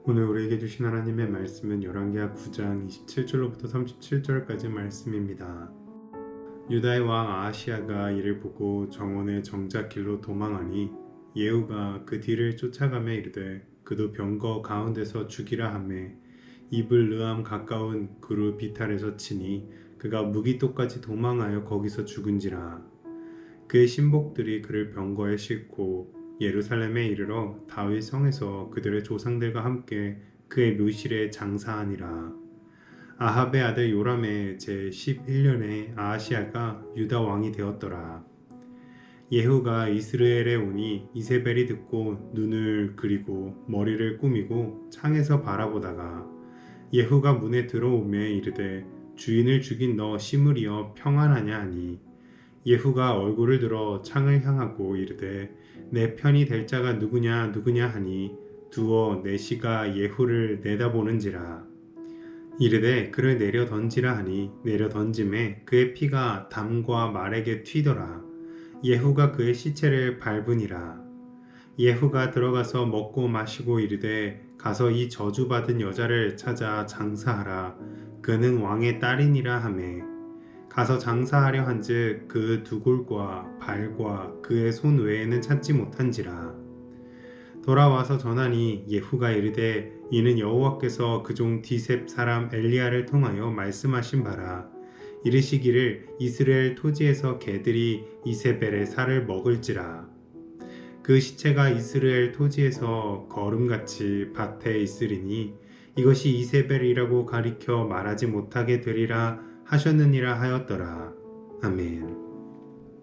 오늘 우리에게 주신 하나님의 말씀은 열왕기하 9장 27절로부터 37절까지 말씀입니다. 유다의 왕 아하시야가 이를 보고 정원의 정작 길로 도망하니 예후가 그 뒤를 쫓아가며 이르되 그도 병거 가운데서 죽이라 하매 이블 르암 가까운 그루 비탈에서 치니 그가 무기토까지 도망하여 거기서 죽은지라. 그의 신복들이 그를 병거에 싣고 예루살렘에 이르러 다윗 성에서 그들의 조상들과 함께 그의 묘실에 장사하니라. 아합의 아들 요람의 제 11년에 아하시야가 유다 왕이 되었더라. 예후가 이스라엘에 오니 이세벨이 듣고 눈을 그리고 머리를 꾸미고 창에서 바라보다가 예후가 문에 들어오매 이르되 주인을 죽인 너 시므리여 평안하냐 하니 예후가 얼굴을 들어 창을 향하고 이르되 내 편이 될 자가 누구냐 하니 두어 내시가 예후를 내다보는지라. 이르되 그를 내려 던지라 하니 내려 던짐에 그의 피가 담과 말에게 튀더라. 예후가 그의 시체를 밟으니라. 예후가 들어가서 먹고 마시고 이르되 가서 이 저주받은 여자를 찾아 장사하라. 그는 왕의 딸이니라 하매 가서 장사하려 한즉 그 두골과 발과 그의 손 외에는 찾지 못한지라. 돌아와서 전하니 예후가 이르되 이는 여호와께서 그종 디셉 사람 엘리야를 통하여 말씀하신 바라. 이르시기를 이스라엘 토지에서 개들이 이세벨의 살을 먹을지라. 그 시체가 이스라엘 토지에서 거름같이 밭에 있으리니 이것이 이세벨이라고 가리켜 말하지 못하게 되리라 하셨느니라 하였더라. 아멘.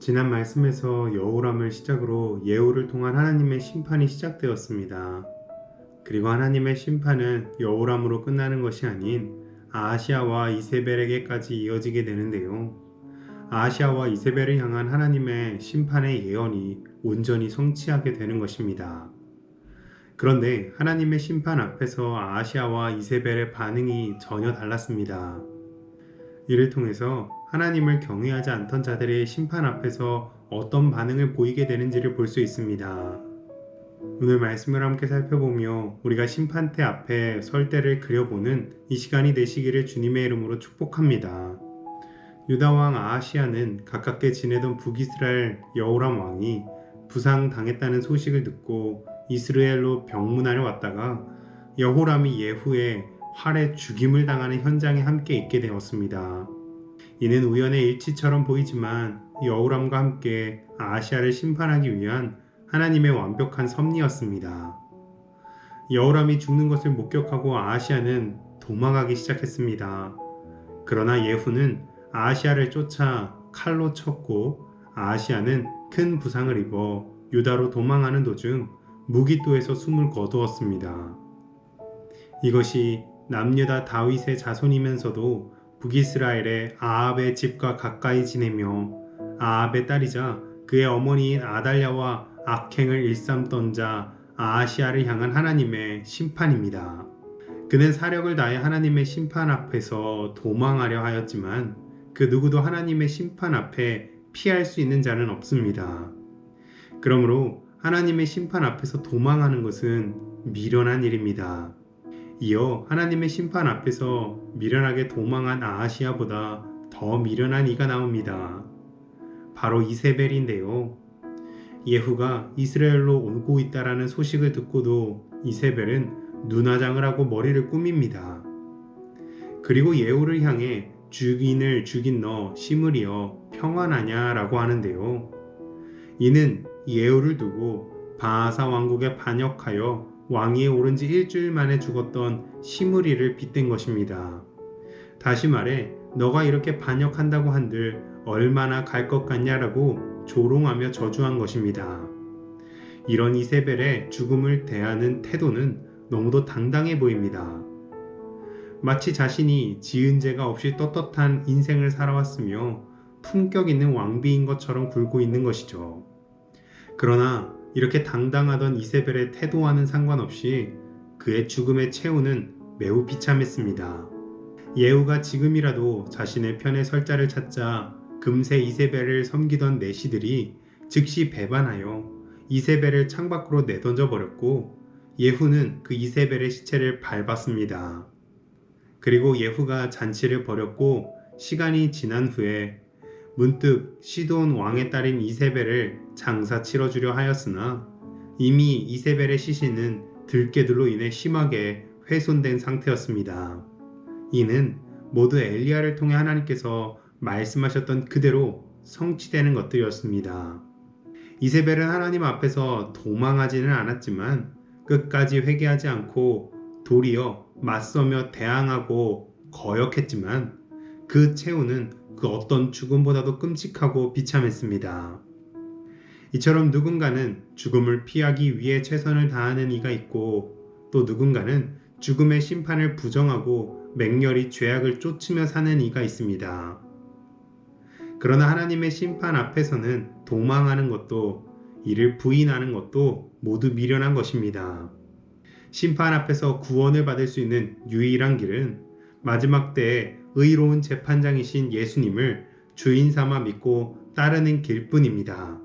지난 말씀에서 여호람을 시작으로 예후를 통한 하나님의 심판이 시작되었습니다. 그리고 하나님의 심판은 여호람으로 끝나는 것이 아닌 아하시야와 이세벨에게까지 이어지게 되는데요. 아하시야와 이세벨을 향한 하나님의 심판의 예언이 온전히 성취하게 되는 것입니다. 그런데 하나님의 심판 앞에서 아하시야와 이세벨의 반응이 전혀 달랐습니다. 이를 통해서 하나님을 경외하지 않던 자들의 심판 앞에서 어떤 반응을 보이게 되는지를 볼 수 있습니다. 오늘 말씀을 함께 살펴보며 우리가 심판대 앞에 설 때를 그려보는 이 시간이 되시기를 주님의 이름으로 축복합니다. 유다왕 아하시야는 가깝게 지내던 북이스라엘 여호람 왕이 부상당했다는 소식을 듣고 이스라엘로 병문안을 왔다가 여호람이 예후의 활에 죽임을 당하는 현장에 함께 있게 되었습니다. 이는 우연의 일치처럼 보이지만 여호람과 함께 아하시야를 심판하기 위한 하나님의 완벽한 섭리였습니다. 여호람이 죽는 것을 목격하고 아하시야는 도망하기 시작했습니다. 그러나 예후는 아하시야를 쫓아 칼로 쳤고 아하시야는 큰 부상을 입어 유다로 도망하는 도중 무기토에서 숨을 거두었습니다. 이것이 남유다 다윗의 자손이면서도 북이스라엘의 아합의 집과 가까이 지내며 아합의 딸이자 그의 어머니인 아달랴와 악행을 일삼던 자 아하시야를 향한 하나님의 심판입니다. 그는 사력을 다해 하나님의 심판 앞에서 도망하려 하였지만 그 누구도 하나님의 심판 앞에 피할 수 있는 자는 없습니다. 그러므로 하나님의 심판 앞에서 도망하는 것은 미련한 일입니다. 이어 하나님의 심판 앞에서 미련하게 도망한 아하시야보다 더 미련한 이가 나옵니다. 바로 이세벨인데요. 예후가 이스라엘로 오고 있다라는 소식을 듣고도 이세벨은 눈화장을 하고 머리를 꾸밉니다. 그리고 예후를 향해 주인을 죽인 너 시므리여 평안하냐 라고 하는데요. 이는 예후를 두고 바하사 왕국에 반역하여 왕위에 오른 지 일주일 만에 죽었던 시므리를 빗댄 것입니다. 다시 말해 너가 이렇게 반역한다고 한들 얼마나 갈 것 같냐라고 조롱하며 저주한 것입니다. 이런 이세벨의 죽음을 대하는 태도는 너무도 당당해 보입니다. 마치 자신이 지은 죄가 없이 떳떳한 인생을 살아왔으며 품격 있는 왕비인 것처럼 굴고 있는 것이죠. 그러나 이렇게 당당하던 이세벨의 태도와는 상관없이 그의 죽음의 최후는 매우 비참했습니다. 예후가 지금이라도 자신의 편에 설 자를 찾자 금세 이세벨을 섬기던 내시들이 즉시 배반하여 이세벨을 창밖으로 내던져 버렸고 예후는 그 이세벨의 시체를 밟았습니다. 그리고 예후가 잔치를 벌였고 시간이 지난 후에 문득 시돈 왕의 딸인 이세벨을 장사 치러주려 하였으나 이미 이세벨의 시신은 들깨들로 인해 심하게 훼손된 상태였습니다. 이는 모두 엘리야를 통해 하나님께서 말씀하셨던 그대로 성취되는 것들이었습니다. 이세벨은 하나님 앞에서 도망하지는 않았지만 끝까지 회개하지 않고 도리어 맞서며 대항하고 거역했지만 그 최후는 그 어떤 죽음보다도 끔찍하고 비참했습니다. 이처럼 누군가는 죽음을 피하기 위해 최선을 다하는 이가 있고 또 누군가는 죽음의 심판을 부정하고 맹렬히 죄악을 쫓으며 사는 이가 있습니다. 그러나 하나님의 심판 앞에서는 도망하는 것도 이를 부인하는 것도 모두 미련한 것입니다. 심판 앞에서 구원을 받을 수 있는 유일한 길은 마지막 때에 의로운 재판장이신 예수님을 주인 삼아 믿고 따르는 길뿐입니다.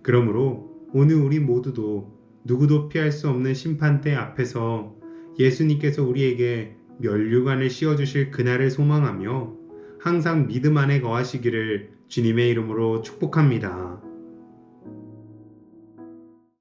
그러므로 오늘 우리 모두도 누구도 피할 수 없는 심판대 앞에서 예수님께서 우리에게 면류관을 씌워주실 그날을 소망하며 항상 믿음 안에 거하시기를 주님의 이름으로 축복합니다.